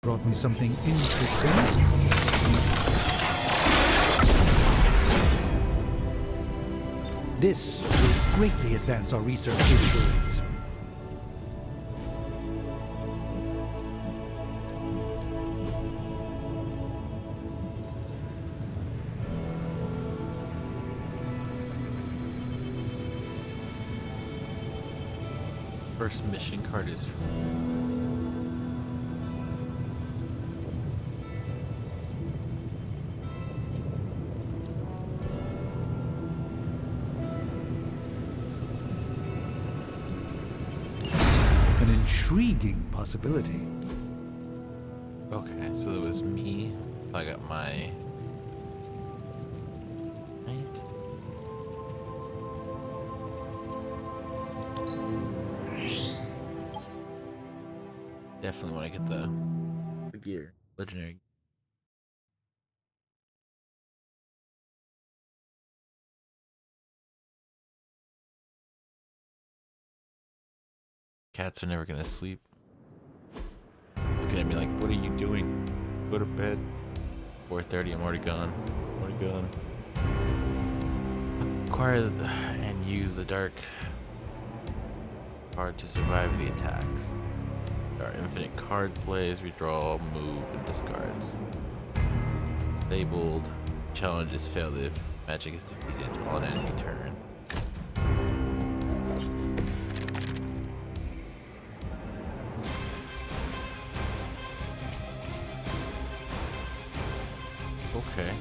brought me something interesting. This will greatly advance our research capabilities. First mission card is An intriguing possibility. okay, so it was me. I got my right. Definitely want to get the gear, legendary. Cats are never gonna sleep. Looking at me like, what are you doing? Go to bed. 4:30, I'm already gone. Acquire and use the dark card to survive the attacks. There are infinite card plays, redraw, move, and discards. Disabled. Challenges failed if magic is defeated on enemy turn. Okay.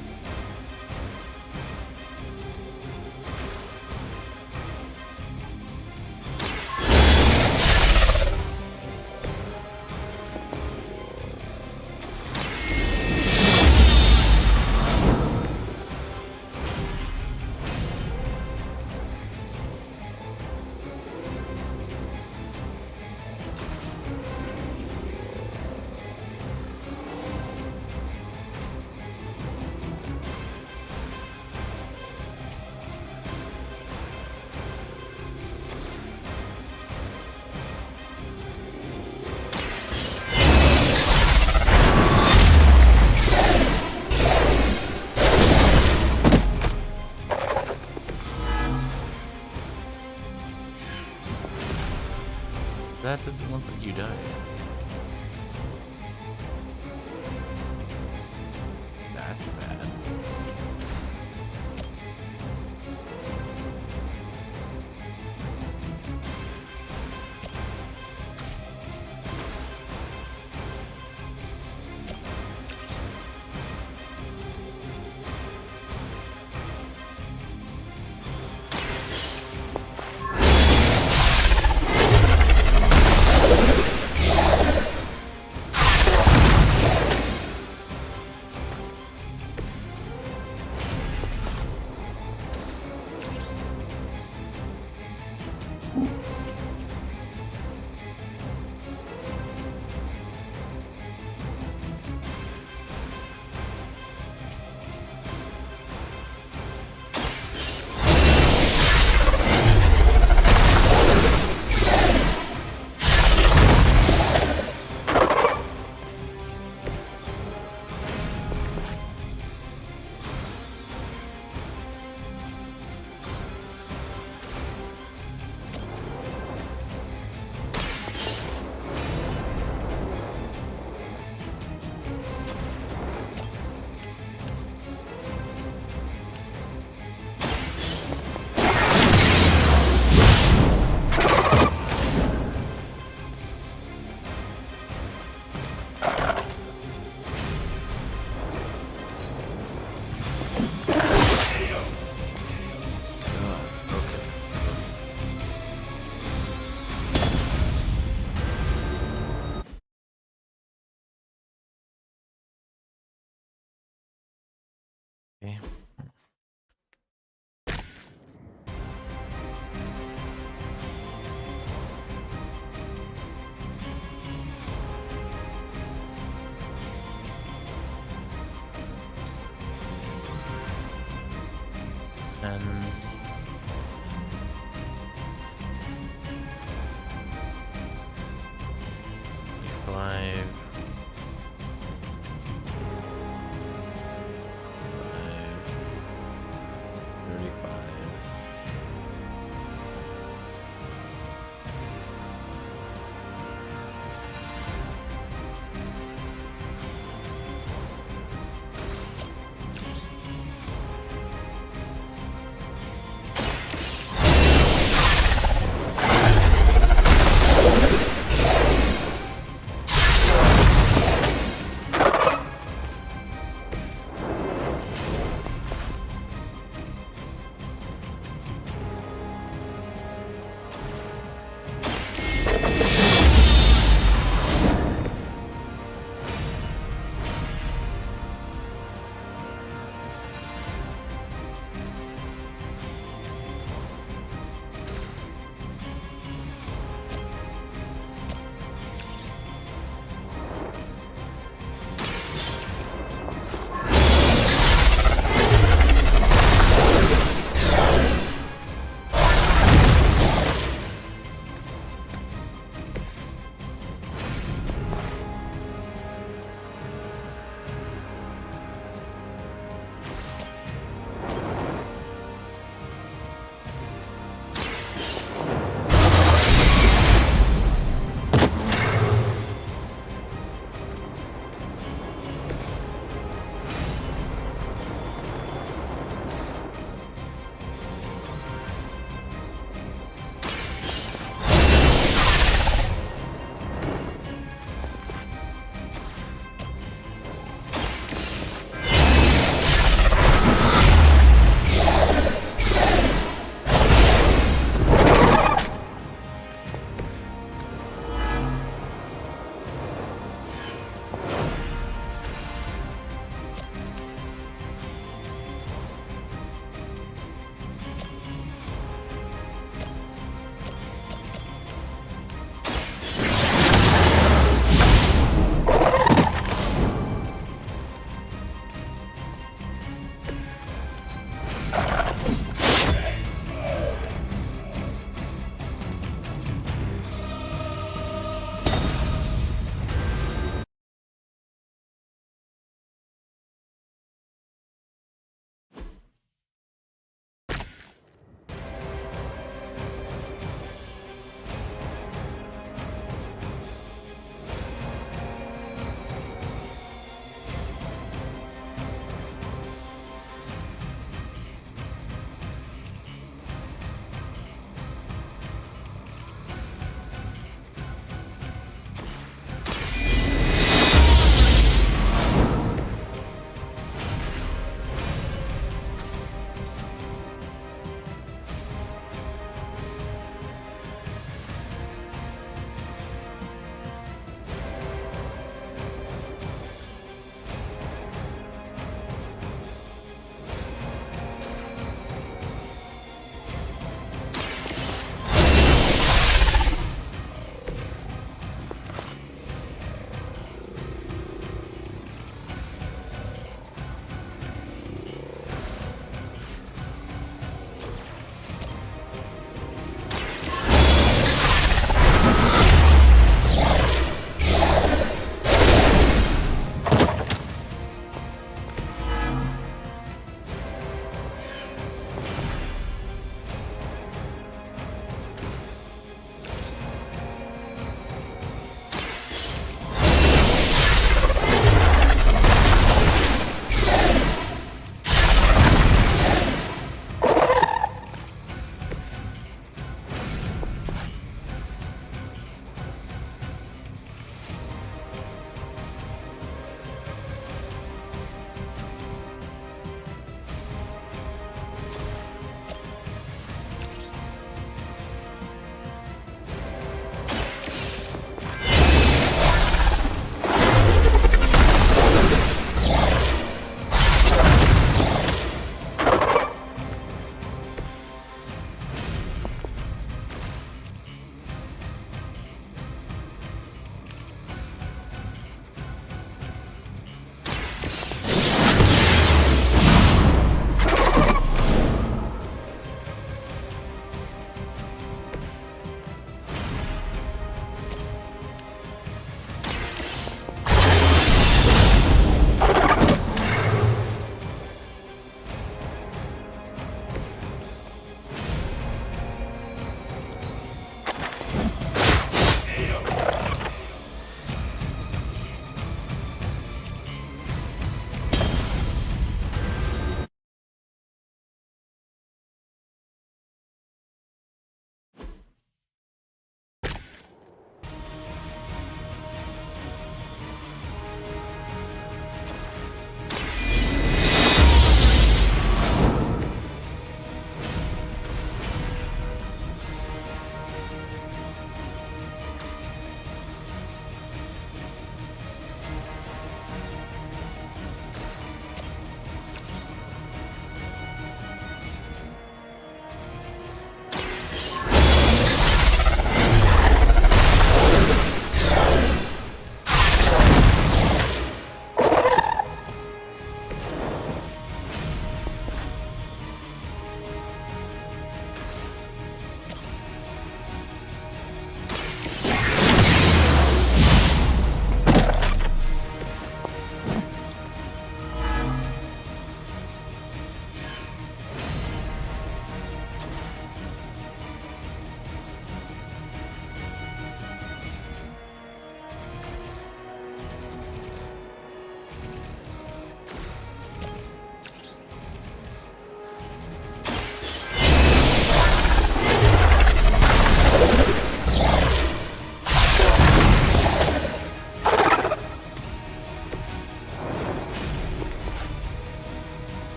That doesn't look like you died. That's bad. Okay. And 5.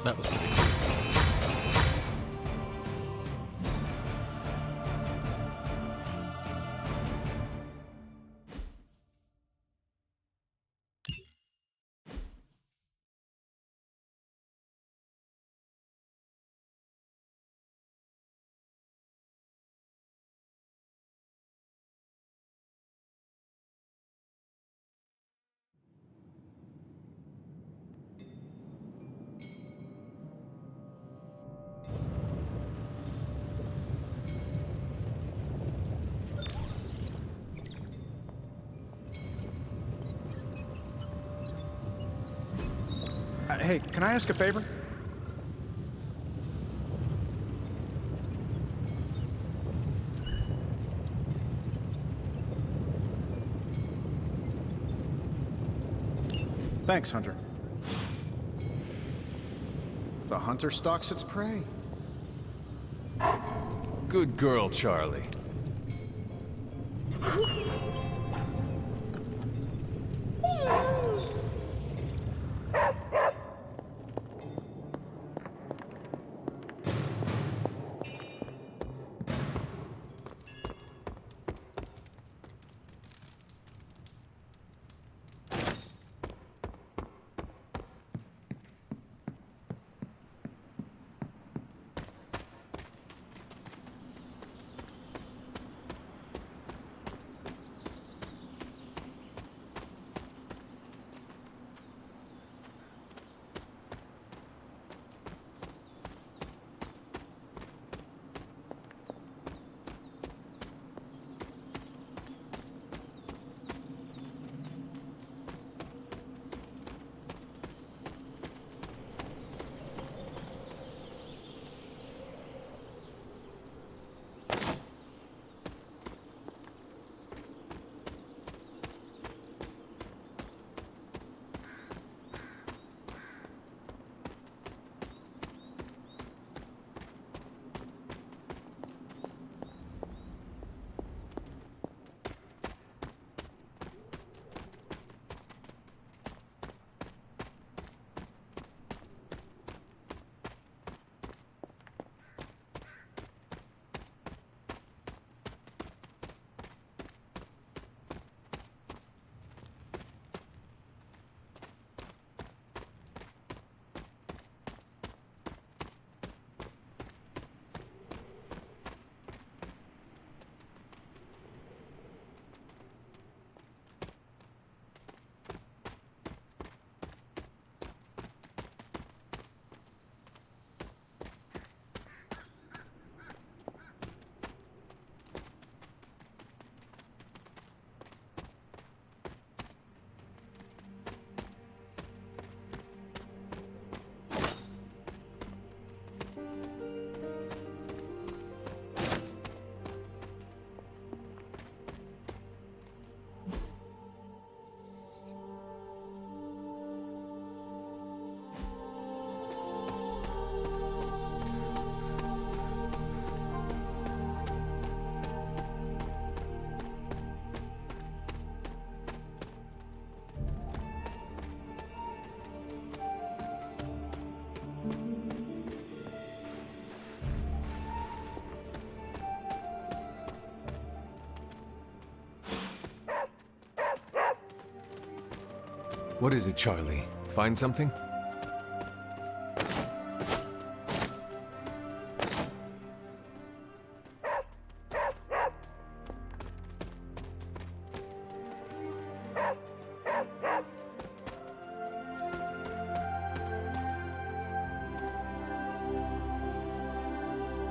That was pretty cool. Hey, can I ask a favor? Thanks, Hunter. The hunter stalks its prey. Good girl, Charlie. What is it, Charlie? Find something?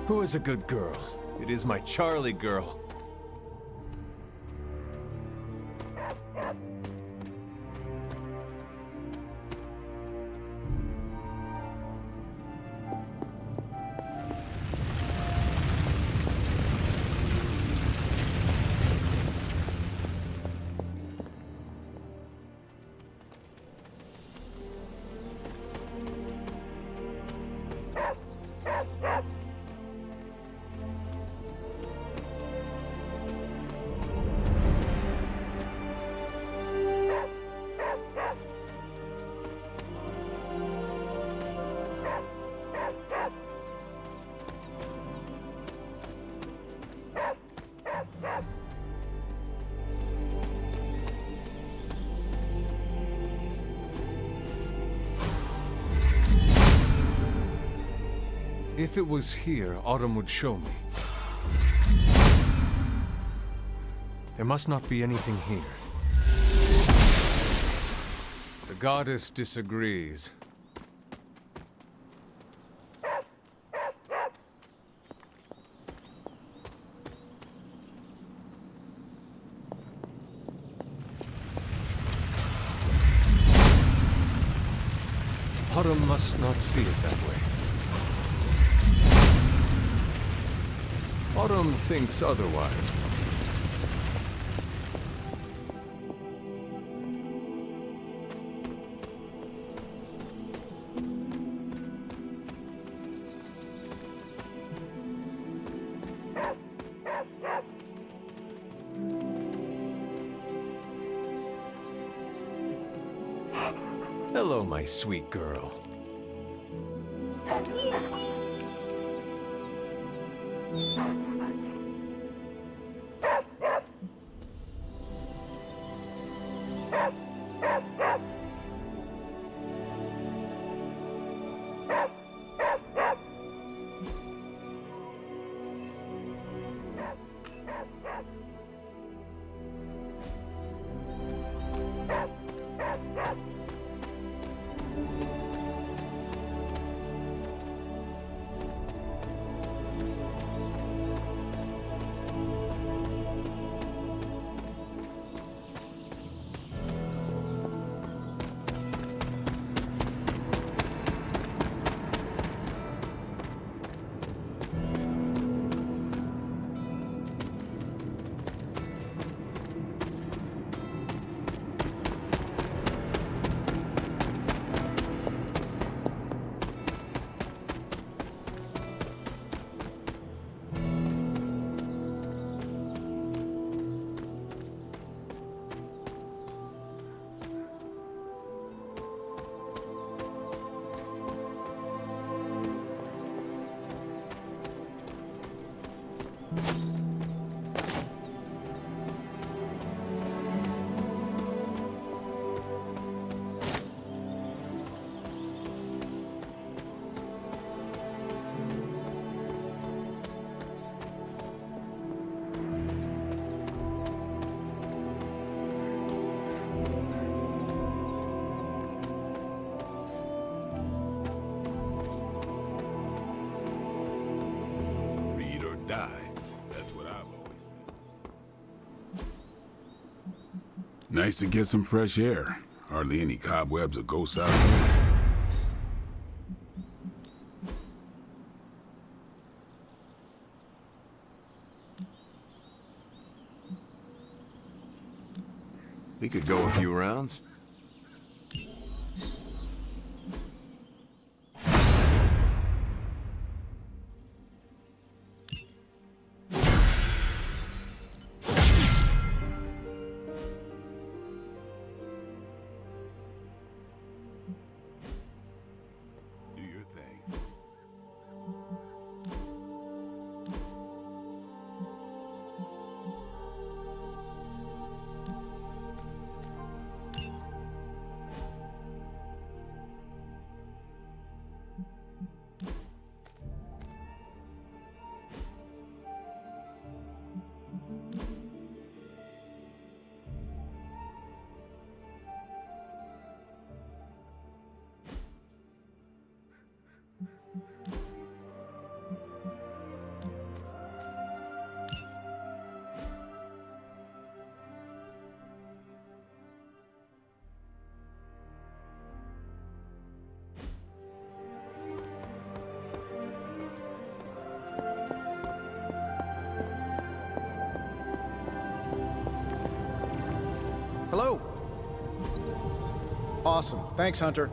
Who is a good girl? It is my Charlie girl. If it was here, Autumn would show me. There must not be anything here. The goddess disagrees. Autumn must not see it that way. Autumn thinks otherwise. Hello, my sweet girl. Die. That's what I've always said. Nice to get some fresh air. Hardly any cobwebs or ghosts out here. We could go a few rounds. Do your thing. Hello. Awesome. Thanks, Hunter.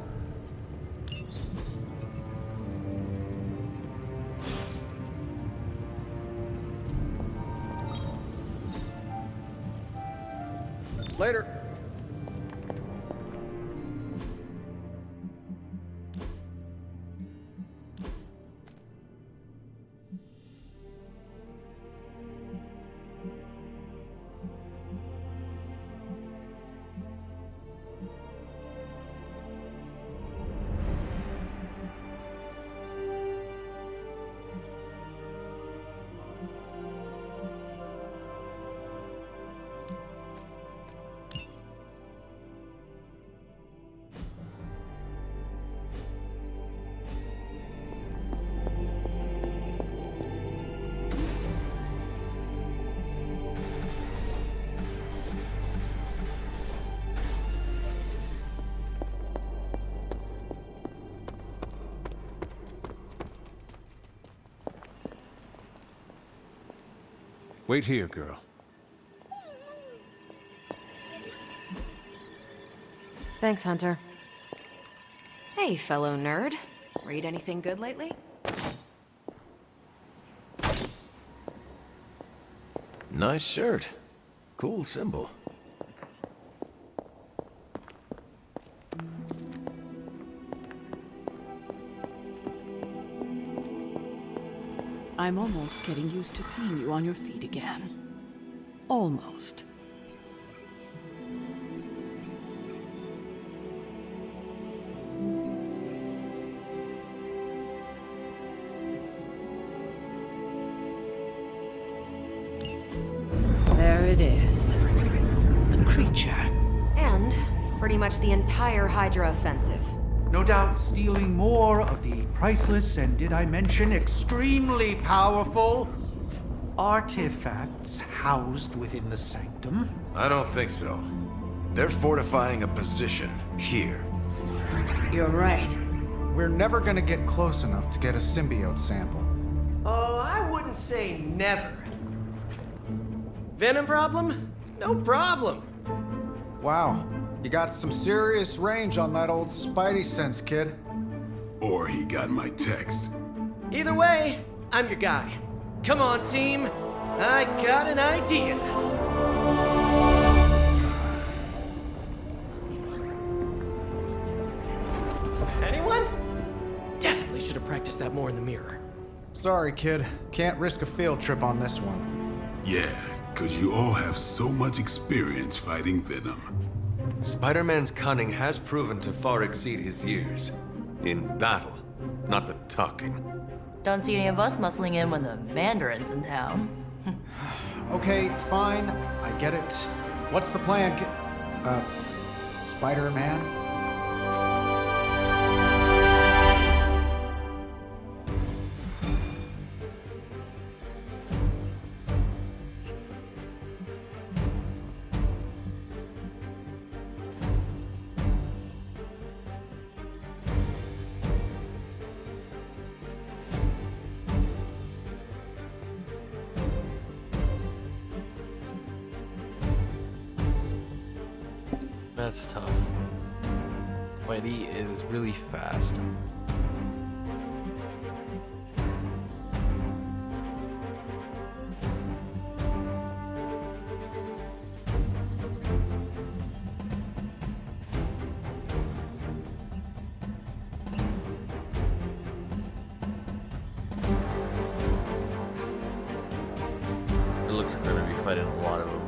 Later. Wait here, girl. Thanks, Hunter. Hey, fellow nerd. Read anything good lately? Nice shirt. Cool symbol. I'm almost getting used to seeing you on your feet again. Almost. There it is. The creature. And pretty much the entire Hydra offensive. No doubt stealing more of the priceless and, did I mention, extremely powerful artifacts housed within the sanctum. I don't think so. They're fortifying a position here. You're right. We're never gonna get close enough to get a symbiote sample. Oh, I wouldn't say never. Venom problem? No problem. Wow, you got some serious range on that old Spidey sense, kid. Or he got my text. Either way, I'm your guy. Come on, team. I got an idea. Anyone? Definitely should have practiced that more in the mirror. Sorry, kid. Can't risk a field trip on this one. Yeah, 'cause you all have so much experience fighting Venom. Spider-Man's cunning has proven to far exceed his years. In battle, not the talking. Don't see any of us muscling in when the Mandarin's in town. Okay, fine. I get it. What's the plan, Spider-Man? That's tough. Spidey is really fast. It looks like we're gonna be fighting a lot of them.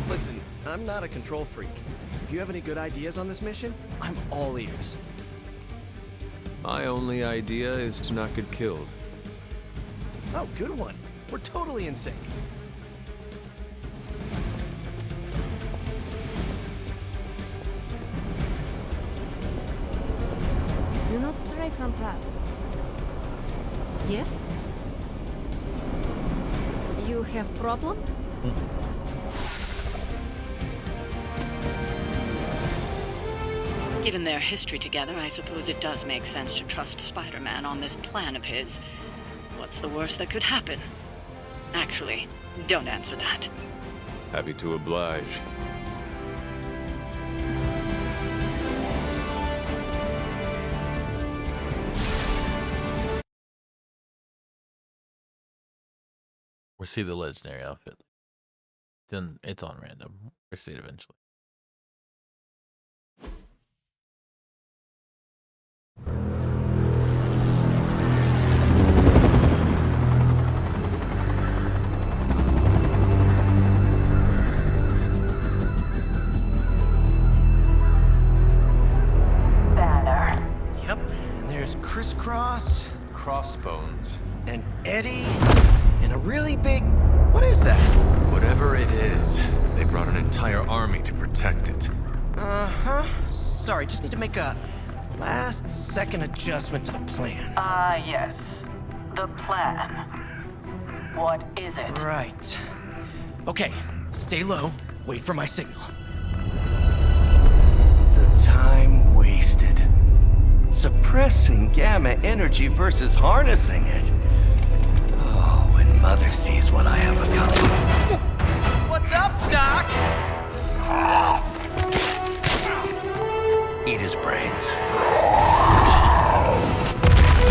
Listen, I'm not a control freak. If you have any good ideas on this mission, I'm all ears. My only idea is to not get killed. Oh, good one. We're totally in sync. Do not stray from path. Yes? You have problem? Given their history together, I suppose it does make sense to trust Spider-Man on this plan of his. What's the worst that could happen? Actually, don't answer that. Happy to oblige. We'll see the legendary outfit. Then it's on random. We'll see it eventually. Yep, and there's Crisscross, Crossbones. and Eddie, and a really big What is that? Whatever it is, they brought an entire army to protect it. Uh-huh. Sorry, just need to make a last-second adjustment to the plan. Yes. The plan. What is it? Right. Okay, stay low, wait for my signal. The time wasted. Suppressing gamma energy versus harnessing it. Oh, when Mother sees what I have accomplished. What's up, Doc? Eat his brains.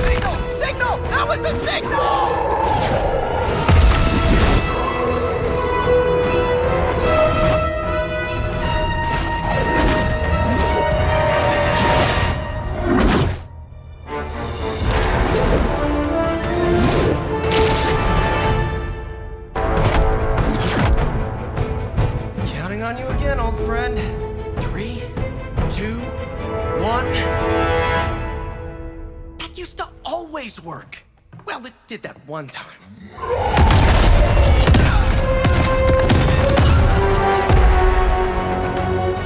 Signal! Signal! That was a signal! Counting on you again, old friend. 3, 2, 1. That used to always work. Well, it did that one time.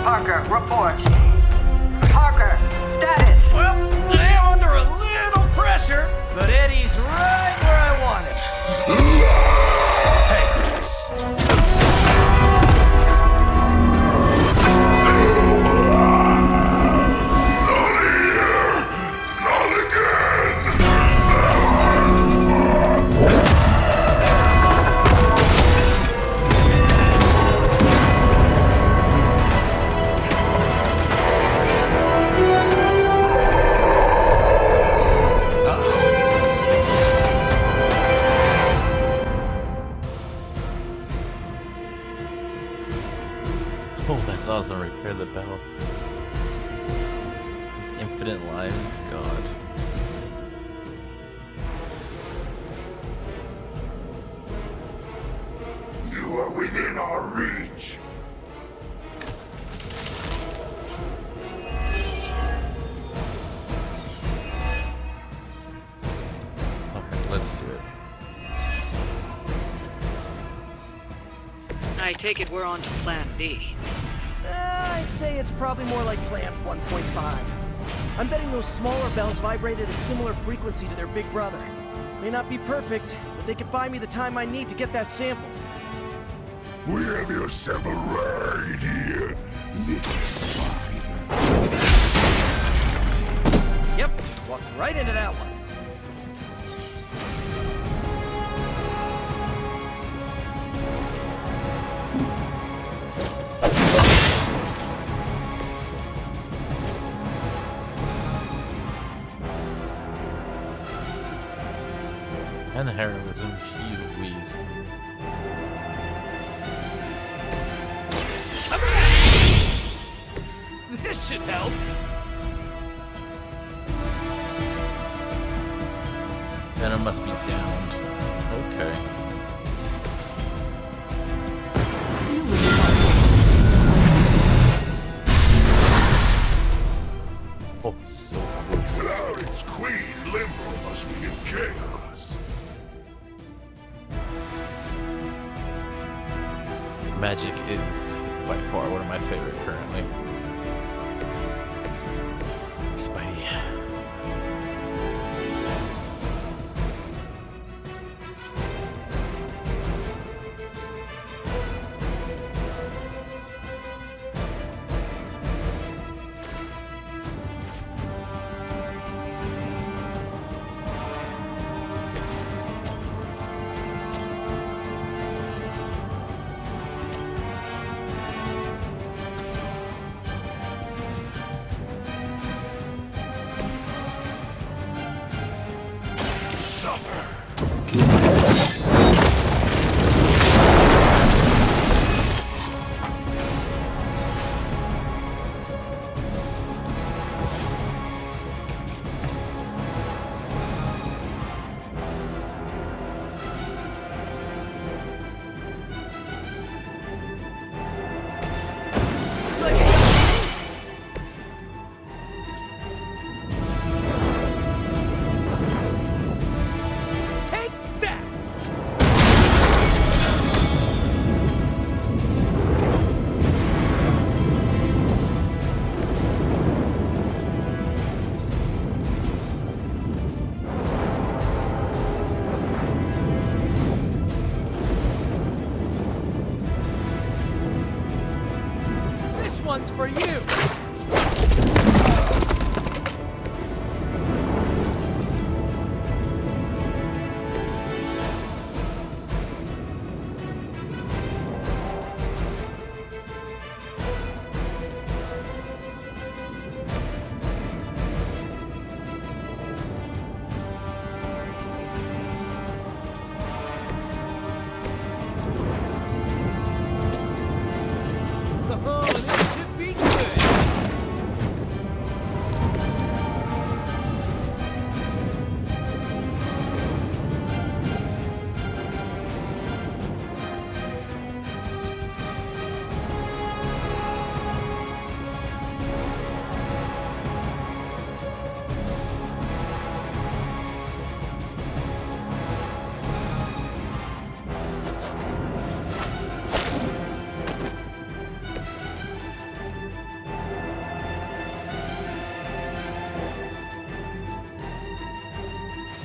Parker, report. Parker, status. Well, I am under a little pressure, but Eddie's right where I want him. Oh, that's awesome. Repair the bell. It's infinite lives. God. You are within our reach. Alright, let's do it. I take it we're on to Plan B. I'd say it's probably more like Plan 1.5. I'm betting those smaller bells vibrate at a similar frequency to their big brother. May not be perfect, but they could buy me the time I need to get that sample. We have your sample right here, little spider. Yep, walked right into that one. And heroism, she's Louise. This should help. Venom must be downed. Okay. Oh, so cool. Without its queen, Limbo must be in chaos. Magic is by far one of my favorite currently. Spidey. one's for you! Oh, this should be good!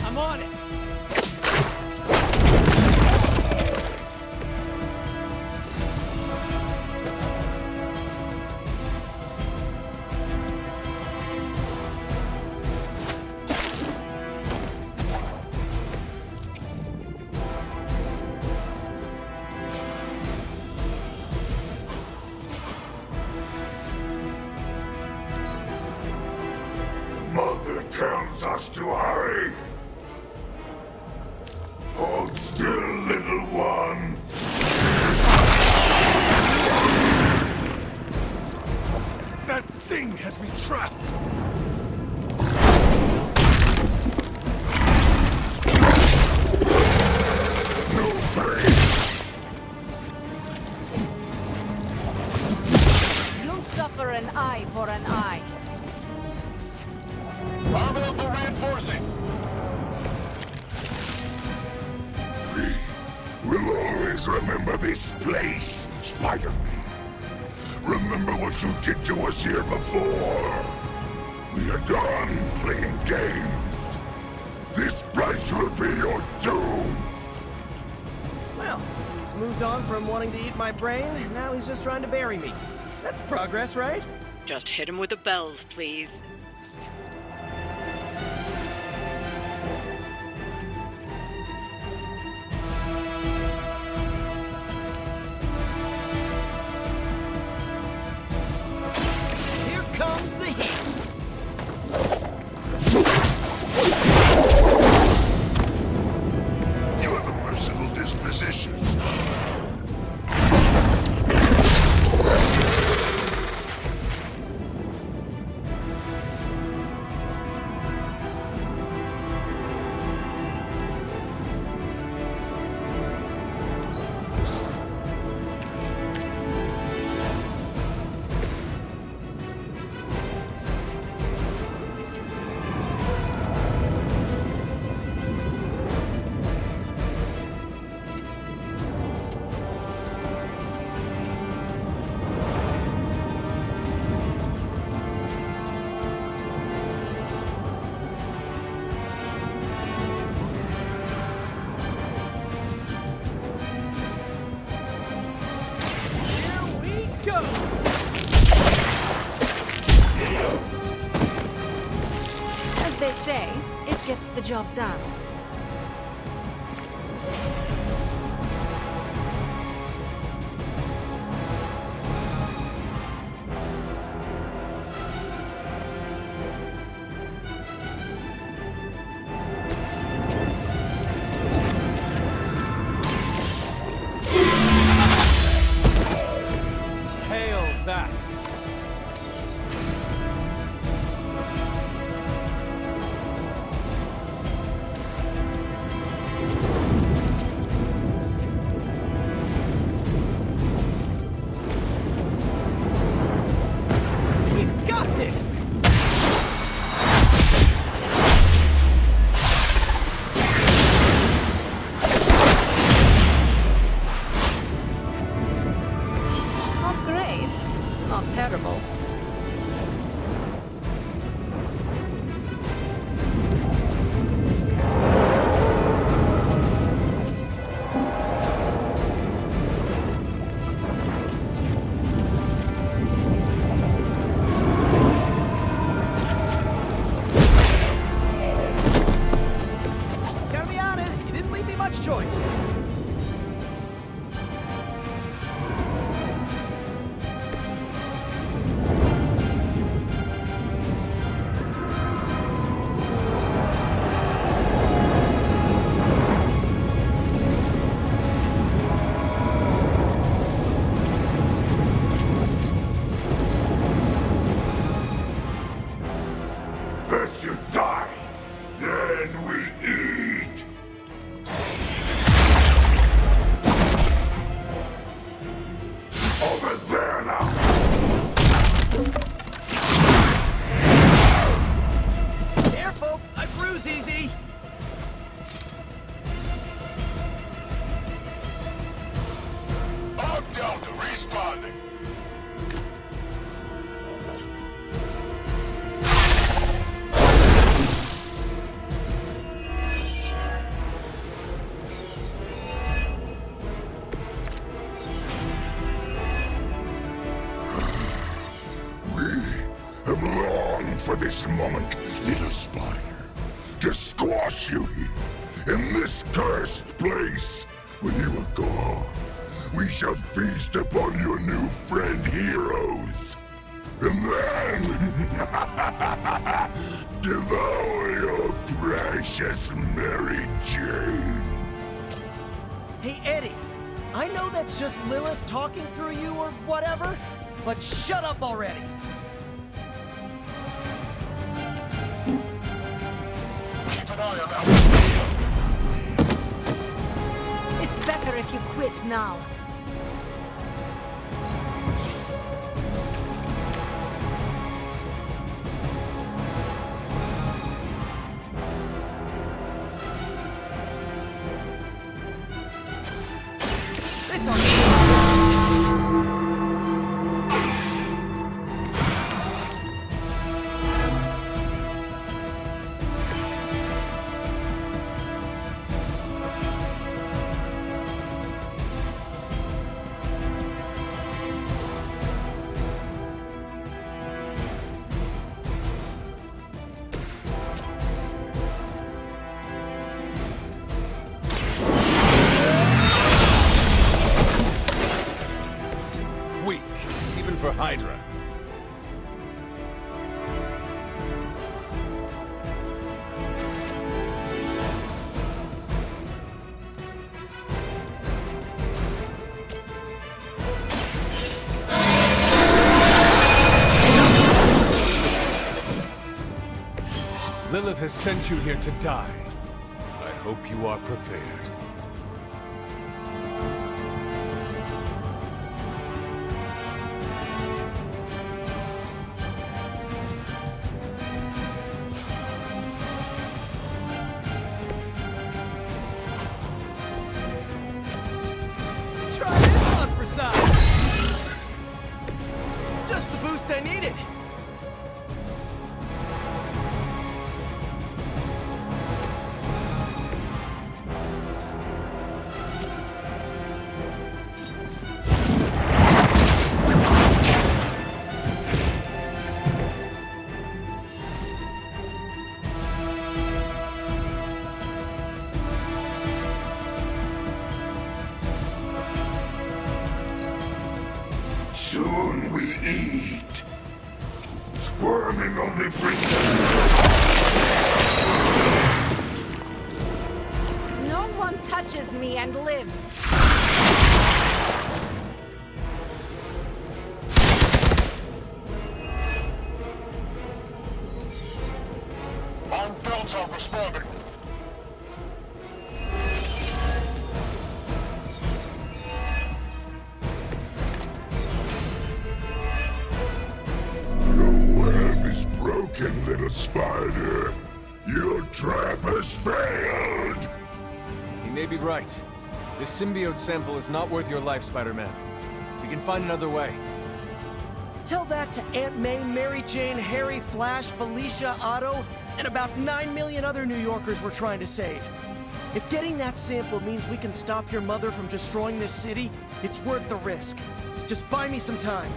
I'm on it! Mother tells us to hurry. Hold still, little one. That thing has me trapped! No thanks. You'll suffer an eye for an eye. Available for reinforcing! We'll always remember this place, Spider-Man. Remember what you did to us here before. We are done playing games. This place will be your doom. Well, he's moved on from wanting to eat my brain, now he's just trying to bury me. That's progress, right? Just hit him with the bells, please. Here comes the heat! You have a merciful disposition. Here we go! As they say, it gets the job done. Hail that! place. First you die, then we eat. Over there now. Careful! I bruise easy! Log Delta responding. Have longed for this moment, little spider, to squash you here, in this cursed place. When you are gone, we shall feast upon your new friend heroes, and then devour your precious Mary Jane. Hey, Eddie, I know that's just Lilith talking through you or whatever, but shut up already! It's better if you quit now. This one. Weak, even for Hydra. Lilith has sent you here to die. I hope you are prepared. Try this one for size! Just the boost I needed! Soon we eat. Squirming only brings No one touches me and lives. On Delta responding. Your web is broken, little spider. Your trap has failed. He may be right. This symbiote sample is not worth your life, Spider-Man. We can find another way. Tell that to Aunt May, Mary Jane, Harry, Flash, Felicia, Otto, and about 9 million other New Yorkers we're trying to save. If getting that sample means we can stop your mother from destroying this city, it's worth the risk. Just buy me some time.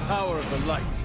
power of the light.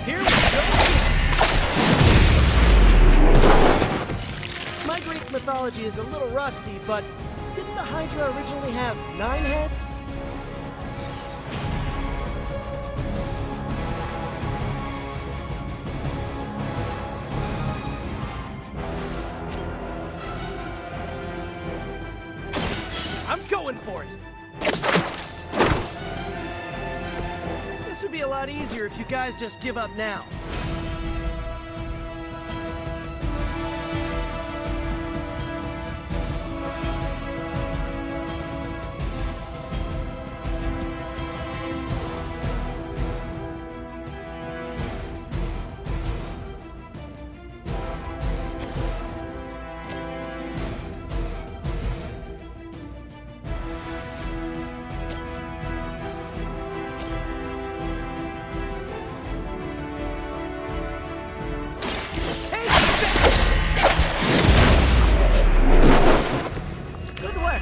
Here we go! My Greek mythology is a little rusty, but didn't the Hydra originally have 9 heads? I'm going for it! This would be a lot easier if you guys just give up now. Good work.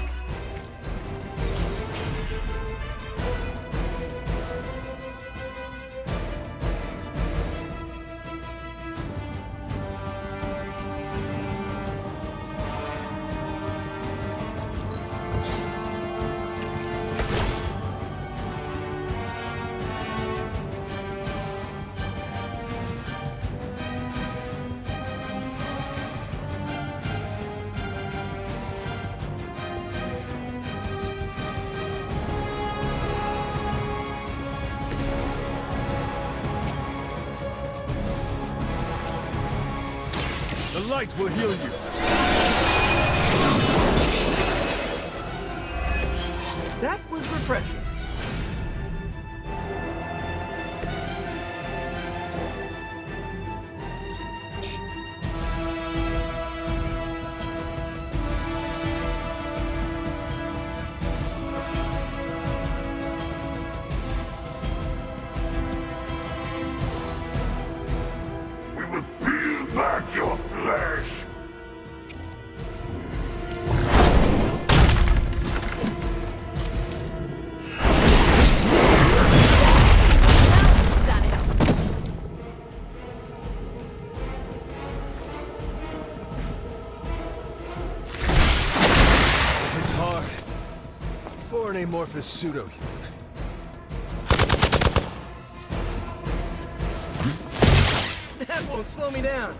The light will heal you. That was refreshing. We will peel back your flesh. Done it. It's hard. For an amorphous pseudo-human. That won't slow me down.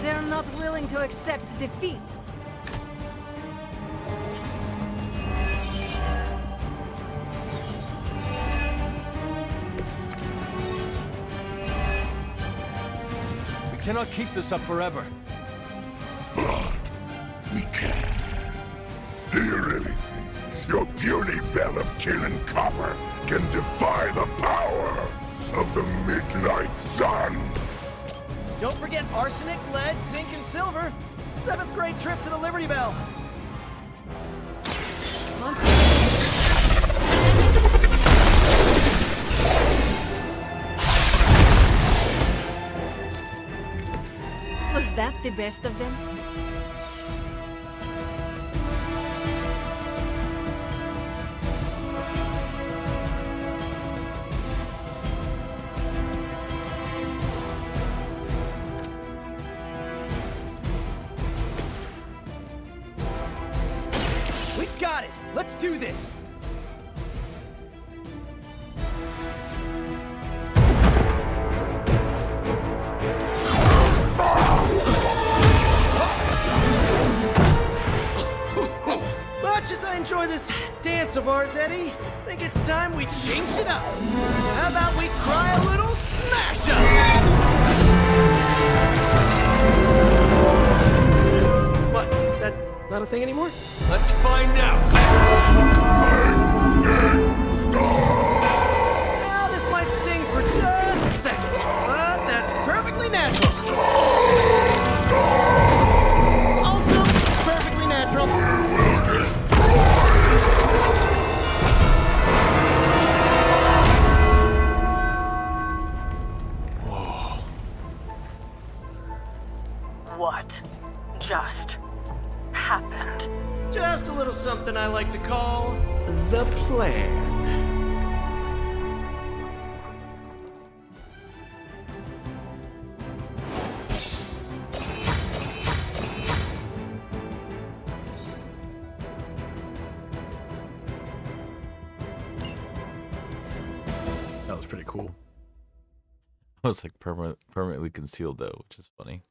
They're not willing to accept defeat. We cannot keep this up forever. But we can. Do you really think your puny bell of tin and copper can defy the power of the midnight sun? Don't forget arsenic, lead, zinc, and silver. 7th grade trip to the Liberty Bell. Was that the best of them? Let's do this! Much as I enjoy this dance of ours, Eddie, I think it's time we changed it up. So how about we try a little smash up? What? That not a thing anymore? Let's find out. Now, this might sting for just a second, but that's perfectly natural. Also, perfectly natural. What just happened? Just a little something I like to call the plan. That was pretty cool. I was like permanently concealed though, which is funny.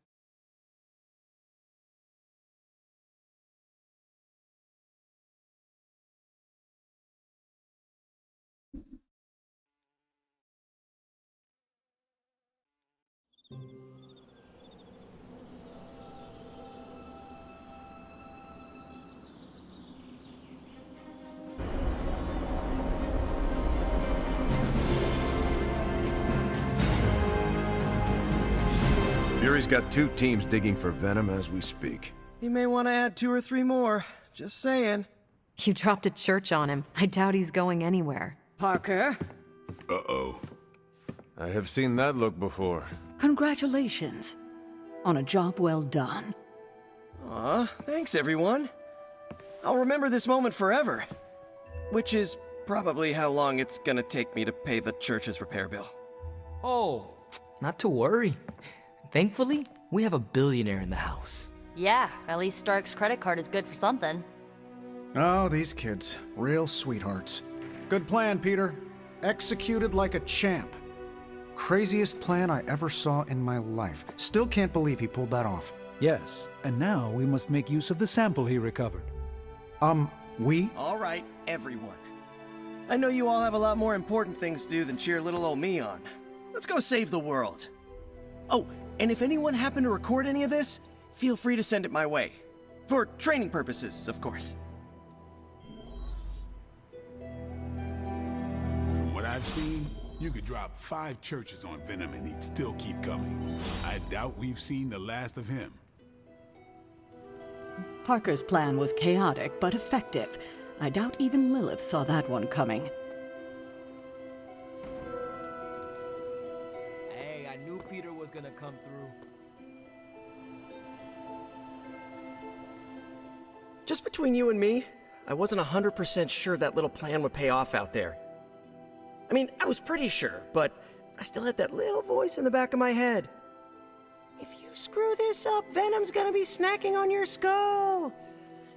Fury's got 2 teams digging for Venom as we speak. You may want to add 2 or 3 more. Just saying. You dropped a church on him. I doubt he's going anywhere. Parker, Uh-oh. I have seen that look before. congratulations on a job well done. Aw, thanks everyone. I'll remember this moment forever. Which is probably how long it's gonna take me to pay the church's repair bill. Oh, not to worry. Thankfully, we have a billionaire in the house. Yeah, at least Stark's credit card is good for something. Oh, these kids. Real sweethearts. Good plan, Peter. Executed like a champ. Craziest plan I ever saw in my life. Still can't believe he pulled that off. Yes, and now we must make use of the sample he recovered. We? Alright, everyone. I know you all have a lot more important things to do than cheer little old me on. Let's go save the world. Oh, and if anyone happened to record any of this, feel free to send it my way. For training purposes, of course. From what I've seen, you could drop 5 churches on Venom and he'd still keep coming. I doubt we've seen the last of him. Parker's plan was chaotic but effective. I doubt even Lilith saw that one coming. Hey, I knew Peter was gonna come through. Just between you and me, I wasn't 100% sure that little plan would pay off out there. I mean, I was pretty sure, but I still had that little voice in the back of my head. If you screw this up, Venom's gonna be snacking on your skull.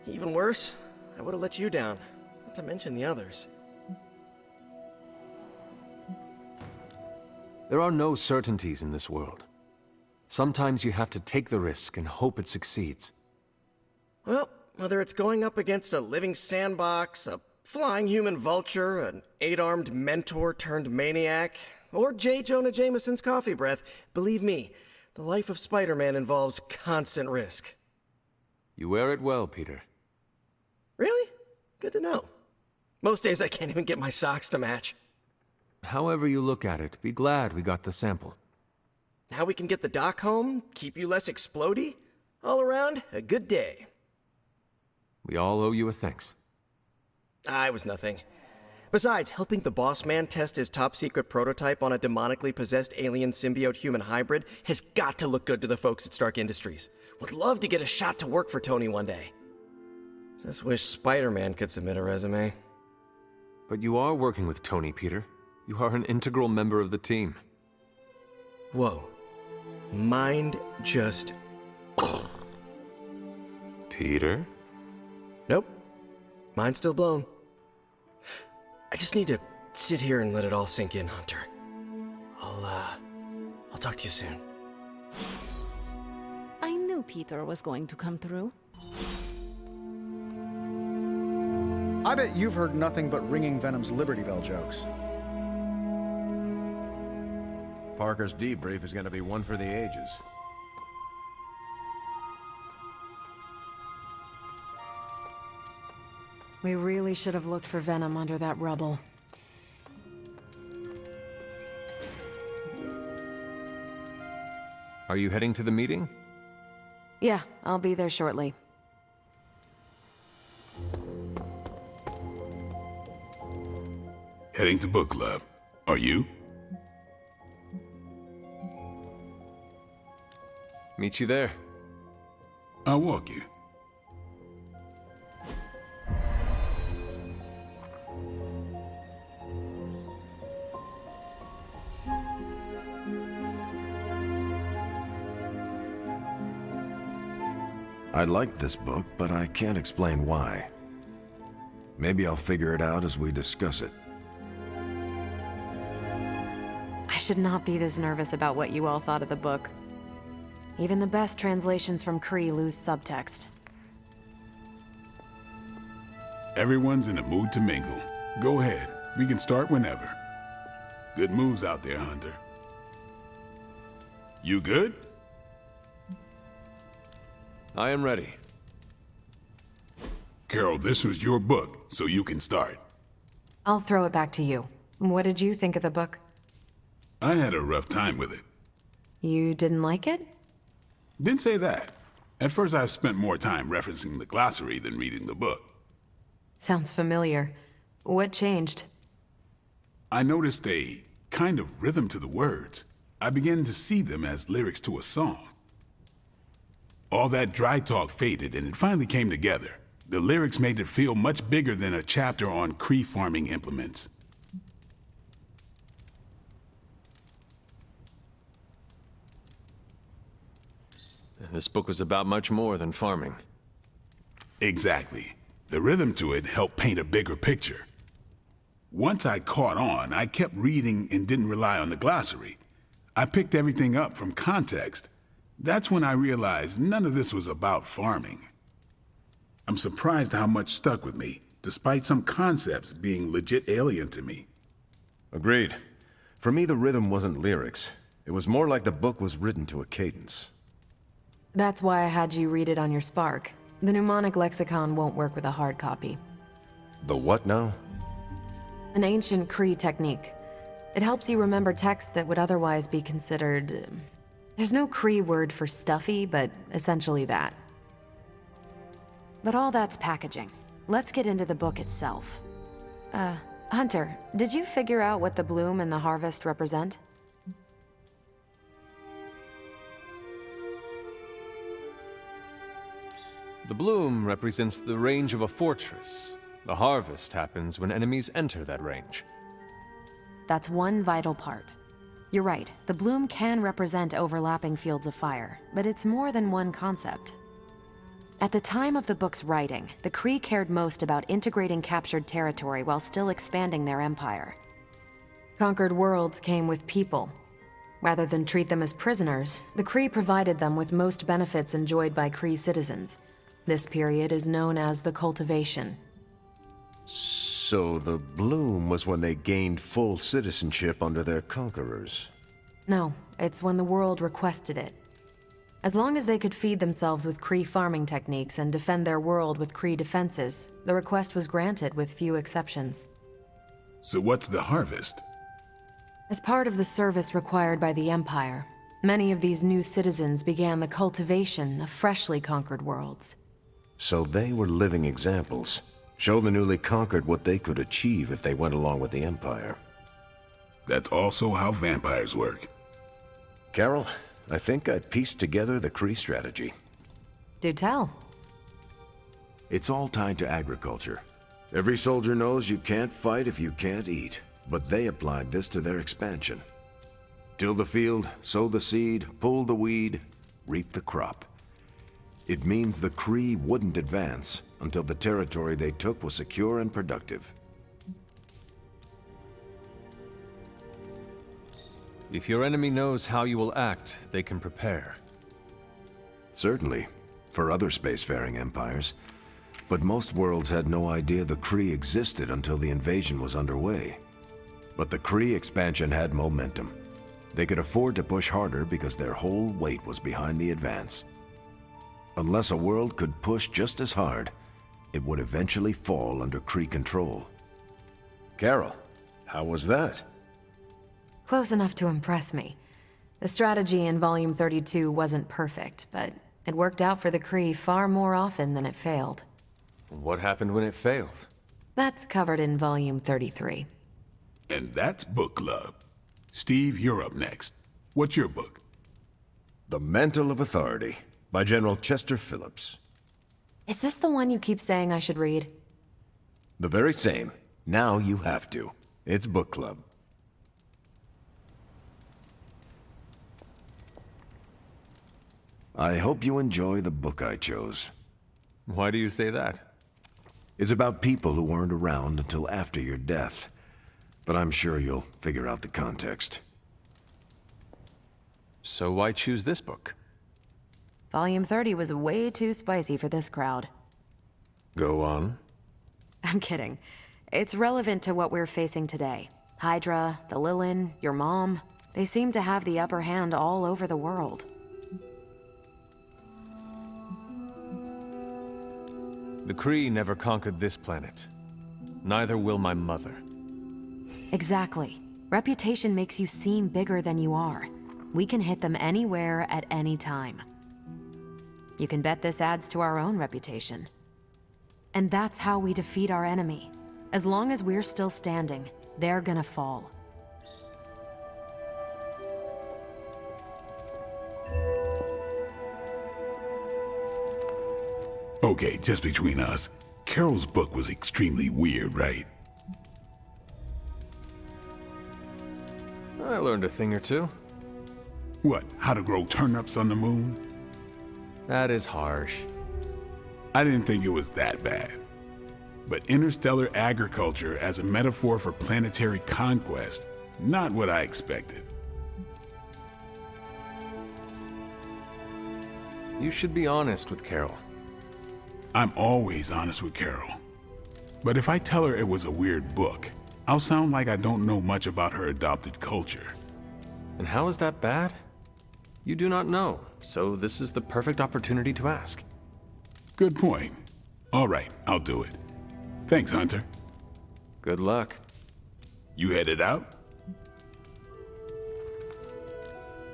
Even worse, I would have let you down, not to mention the others. There are no certainties in this world. Sometimes you have to take the risk and hope it succeeds. Well, whether it's going up against a living sandbox, a flying human vulture, an 8-armed mentor turned maniac, or J. Jonah Jameson's coffee breath, believe me, the life of Spider-Man involves constant risk. You wear it well, Peter. Really? Good to know. Most days I can't even get my socks to match. However you look at it, be glad we got the sample. Now we can get the doc home, keep you less explodey. All around, a good day. We all owe you a thanks. I was nothing. Besides, helping the boss man test his top-secret prototype on a demonically possessed alien symbiote-human hybrid has got to look good to the folks at Stark Industries. Would love to get a shot to work for Tony one day. Just wish Spider-Man could submit a resume. But you are working with Tony, Peter. You are an integral member of the team. Whoa. Mind just... Peter? Nope. Mind's still blown. I just need to sit here and let it all sink in, Hunter. I'll talk to you soon. I knew Peter was going to come through. I bet you've heard nothing but ringing Venom's Liberty Bell jokes. Parker's debrief is going to be one for the ages. We really should have looked for Venom under that rubble. Are you heading to the meeting? Yeah, I'll be there shortly. Heading to book club. Are you? Meet you there. I'll walk you. I like this book, but I can't explain why. Maybe I'll figure it out as we discuss it. I should not be this nervous about what you all thought of the book. Even the best translations from Kree lose subtext. Everyone's in a mood to mingle. Go ahead. We can start whenever. Good moves out there, Hunter. You good? I am ready. Carol, this was your book, so you can start. I'll throw it back to you. What did you think of the book? I had a rough time with it. You didn't like it? Didn't say that. At first, I've spent more time referencing the glossary than reading the book. Sounds familiar. What changed? I noticed a kind of rhythm to the words. I began to see them as lyrics to a song. All that dry talk faded, and it finally came together. The lyrics made it feel much bigger than a chapter on Kree farming implements. This book was about much more than farming. Exactly. The rhythm to it helped paint a bigger picture. Once I caught on, I kept reading and didn't rely on the glossary. I picked everything up from context. That's when I realized none of this was about farming. I'm surprised how much stuck with me, despite some concepts being legit alien to me. Agreed. For me, the rhythm wasn't lyrics. It was more like the book was written to a cadence. That's why I had you read it on your Spark. The mnemonic lexicon won't work with a hard copy. The what now? An ancient Kree technique. It helps you remember texts that would otherwise be considered... There's no Kree word for stuffy, but essentially that. But all that's packaging. Let's get into the book itself. Hunter, did you figure out what the bloom and the harvest represent? The bloom represents the range of a fortress. The harvest happens when enemies enter that range. That's one vital part. You're right, the bloom can represent overlapping fields of fire, but it's more than one concept. At the time of the book's writing, the Kree cared most about integrating captured territory while still expanding their empire. Conquered worlds came with people. Rather than treat them as prisoners, the Kree provided them with most benefits enjoyed by Kree citizens. This period is known as the cultivation. So the bloom was when they gained full citizenship under their conquerors. No, it's when the world requested it. As long as they could feed themselves with Kree farming techniques and defend their world with Kree defenses, the request was granted with few exceptions. So what's the harvest? As part of the service required by the Empire, many of these new citizens began the cultivation of freshly conquered worlds. So they were living examples. Show the newly conquered what they could achieve if they went along with the Empire. That's also how vampires work. Carol, I think I pieced together the Kree strategy. Do tell. It's all tied to agriculture. Every soldier knows you can't fight if you can't eat, but they applied this to their expansion. Till the field, sow the seed, pull the weed, reap the crop. It means the Kree wouldn't advance until the territory they took was secure and productive. If your enemy knows how you will act, they can prepare. Certainly, for other spacefaring empires. But most worlds had no idea the Kree existed until the invasion was underway. But the Kree expansion had momentum. They could afford to push harder because their whole weight was behind the advance. Unless a world could push just as hard, it would eventually fall under Kree control. Carol, how was that? Close enough to impress me. The strategy in Volume 32 wasn't perfect, but it worked out for the Kree far more often than it failed. What happened when it failed? That's covered in Volume 33. And that's book club. Steve, you're up next. What's your book? The Mantle of Authority, by General Chester Phillips. Is this the one you keep saying I should read? The very same. Now you have to. It's book club. I hope you enjoy the book I chose. Why do you say that? It's about people who weren't around until after your death. But I'm sure you'll figure out the context. So why choose this book? Volume 30 was way too spicy for this crowd. Go on. I'm kidding. It's relevant to what we're facing today. Hydra, the Lilin, your mom, they seem to have the upper hand all over the world. The Kree never conquered this planet. Neither will my mother. Exactly. Reputation makes you seem bigger than you are. We can hit them anywhere at any time. You can bet this adds to our own reputation. And that's how we defeat our enemy. As long as we're still standing, they're gonna fall. Okay, just between us. Carol's book was extremely weird, right? I learned a thing or two. What, how to grow turnips on the moon? That is harsh. I didn't think it was that bad. But interstellar agriculture as a metaphor for planetary conquest, not what I expected. You should be honest with Carol. I'm always honest with Carol. But if I tell her it was a weird book, I'll sound like I don't know much about her adopted culture. And how is that bad? You do not know, so this is the perfect opportunity to ask. Good point. All right, I'll do it. Thanks, Hunter. Good luck. You headed out?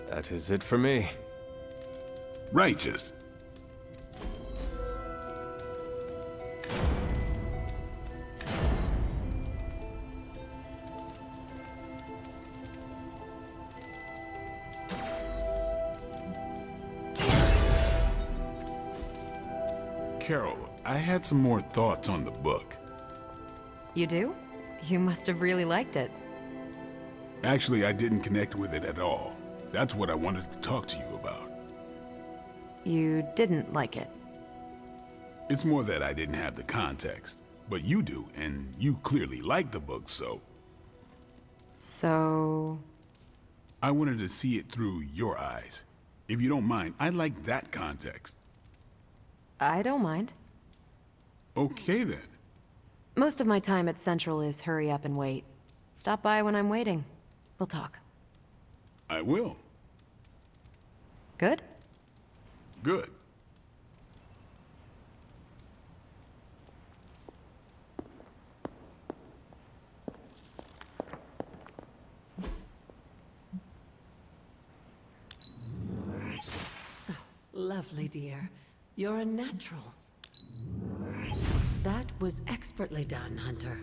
That is it for me. Righteous. Carol, I had some more thoughts on the book. You do? You must have really liked it. Actually, I didn't connect with it at all. That's what I wanted to talk to you about. You didn't like it. It's more that I didn't have the context. But you do, and you clearly like the book, so... So... I wanted to see it through your eyes. If you don't mind, I'd like that context. I don't mind. Okay, then. Most of my time at Central is hurry up and wait. Stop by when I'm waiting. We'll talk. I will. Good? Good. Lovely, dear. You're a natural. That was expertly done, Hunter.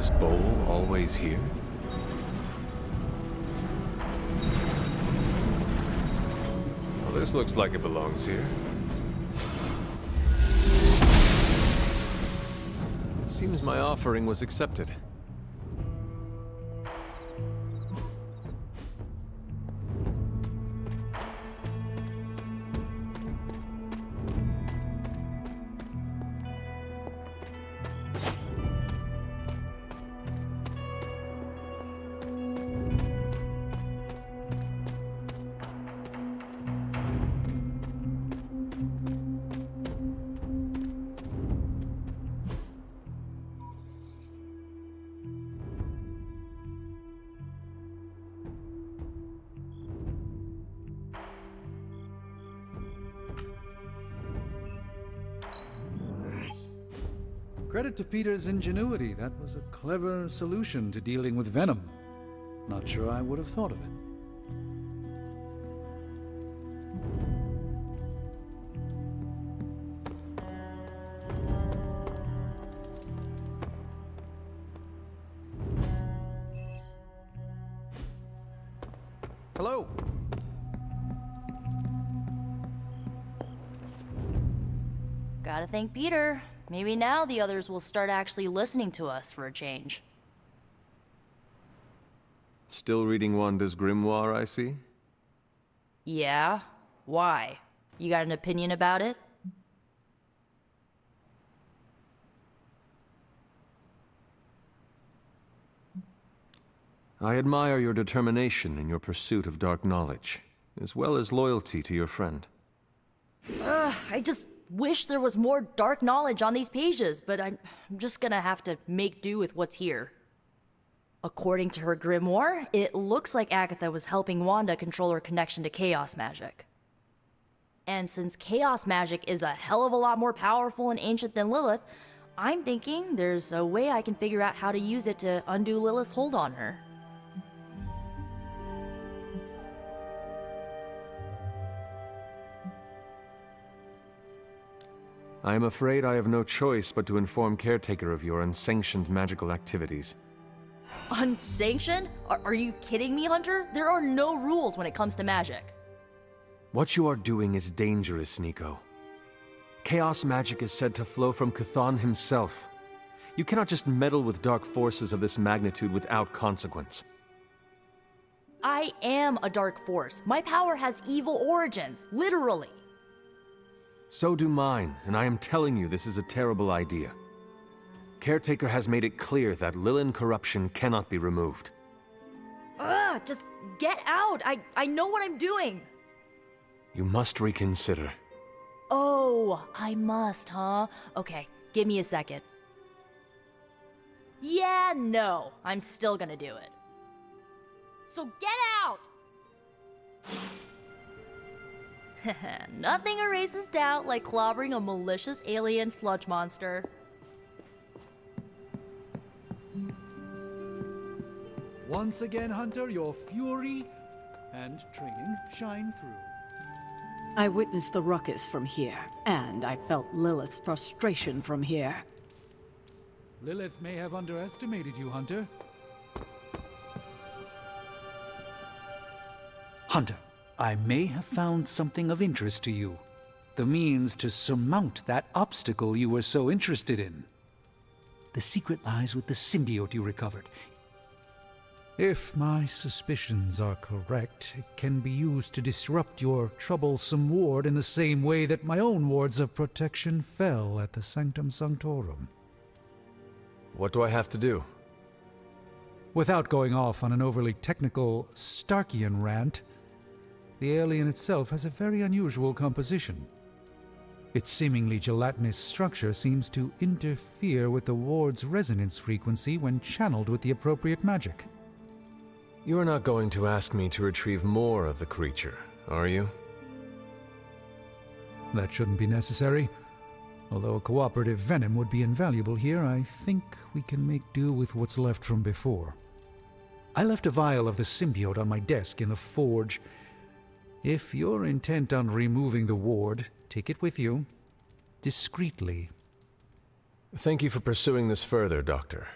this bowl always here? Well, this looks like it belongs here. It seems my offering was accepted. Credit to Peter's ingenuity. That was a clever solution to dealing with venom. Not sure I would have thought of it. Hello. Gotta thank Peter. Maybe now the others will start actually listening to us for a change. Still reading Wanda's grimoire, I see? Yeah? Why? You got an opinion about it? I admire your determination in your pursuit of dark knowledge, as well as loyalty to your friend. I just wish there was more dark knowledge on these pages, but I'm just gonna have to make do with what's here. According to her grimoire, it looks like Agatha was helping Wanda control her connection to chaos magic. And since chaos magic is a hell of a lot more powerful and ancient than Lilith, I'm thinking there's a way I can figure out how to use it to undo Lilith's hold on her. I am afraid I have no choice but to inform Caretaker of your unsanctioned magical activities. Unsanctioned? Are you kidding me, Hunter? There are no rules when it comes to magic. What you are doing is dangerous, Nico. Chaos magic is said to flow from Chthon himself. You cannot just meddle with dark forces of this magnitude without consequence. I am a dark force. My power has evil origins, literally. So do mine, and I am telling you this is a terrible idea. Caretaker has made it clear that Lilin corruption cannot be removed. Ugh, just get out! I know what I'm doing! You must reconsider. Oh, I must, huh? Okay, give me a second. Yeah, no, I'm still gonna do it. So get out! Nothing erases doubt like clobbering a malicious alien sludge monster. Once again, Hunter, your fury and training shine through. I witnessed the ruckus from here, and I felt Lilith's frustration from here. Lilith may have underestimated you, Hunter. Hunter, I may have found something of interest to you. The means to surmount that obstacle you were so interested in. The secret lies with the symbiote you recovered. If my suspicions are correct, it can be used to disrupt your troublesome ward in the same way that my own wards of protection fell at the Sanctum Sanctorum. What do I have to do? Without going off on an overly technical Starkian rant, the alien itself has a very unusual composition. Its seemingly gelatinous structure seems to interfere with the ward's resonance frequency when channeled with the appropriate magic. You are not going to ask me to retrieve more of the creature, are you? That shouldn't be necessary. Although a cooperative venom would be invaluable here, I think we can make do with what's left from before. I left a vial of the symbiote on my desk in the forge. If you're intent on removing the ward, take it with you, discreetly. Thank you for pursuing this further, Doctor.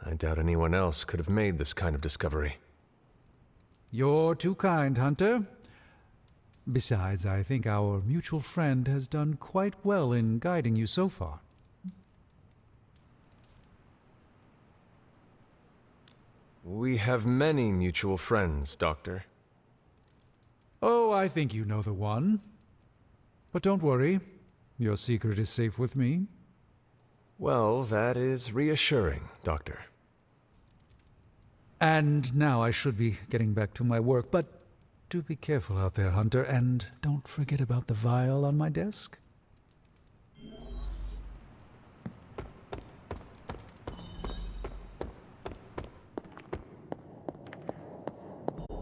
I doubt anyone else could have made this kind of discovery. You're too kind, Hunter. Besides, I think our mutual friend has done quite well in guiding you so far. We have many mutual friends, Doctor. Oh, I think you know the one. But don't worry, your secret is safe with me. Well, that is reassuring, Doctor. And now I should be getting back to my work, but do be careful out there, Hunter, and don't forget about the vial on my desk.